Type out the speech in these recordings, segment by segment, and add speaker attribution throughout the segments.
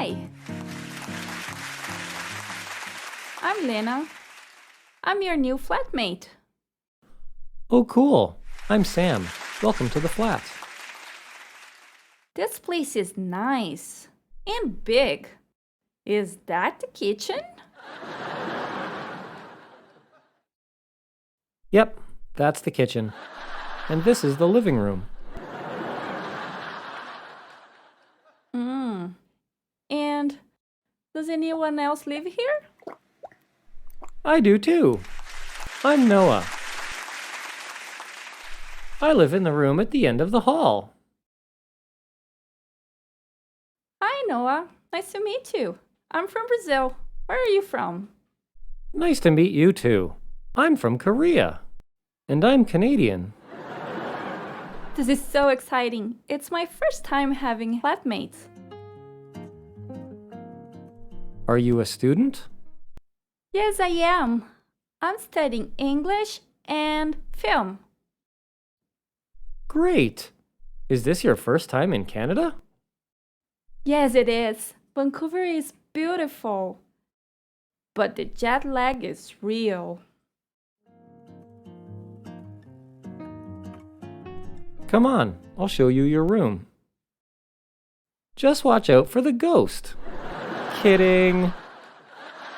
Speaker 1: Hi. I'm Lena. I'm your new flatmate.
Speaker 2: Oh, cool. I'm Sam. Welcome to the flat.
Speaker 1: This place is nice and big. Is that the kitchen?
Speaker 2: Yep, that's the kitchen. And this is the living room.
Speaker 1: And does anyone else live here?
Speaker 2: I do too. I'm Noah. I live in the room at the end of the hall.
Speaker 1: Hi, Noah. Nice to meet you. I'm from Brazil. Where are you from?
Speaker 2: Nice to meet you too. I'm from Korea. And I'm Canadian.
Speaker 1: This is so exciting. It's my first time having flatmates.
Speaker 2: Are you a student?
Speaker 1: Yes, I am. I'm studying English and film.
Speaker 2: Great. Is this your first time in Canada?
Speaker 1: Yes, it is. Vancouver is beautiful. But the jet lag is real.
Speaker 2: Come on, I'll show you your room. Just watch out for the ghost. Kidding.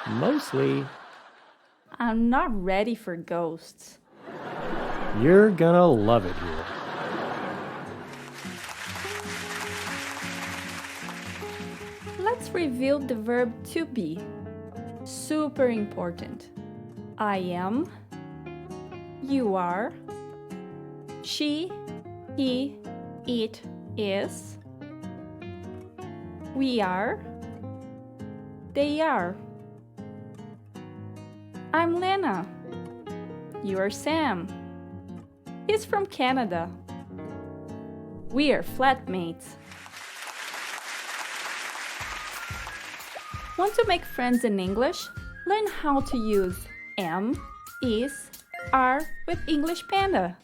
Speaker 2: Mostly.
Speaker 1: I'm not ready for ghosts.
Speaker 2: You're gonna love it here.
Speaker 1: Let's review the verb to be. Super important. I am, you are, she, he, it is, we are, they are. I'm Lena. You are Sam. He's from Canada. We are flatmates. Want to make friends in English? Learn how to use am, is, are with English Panda.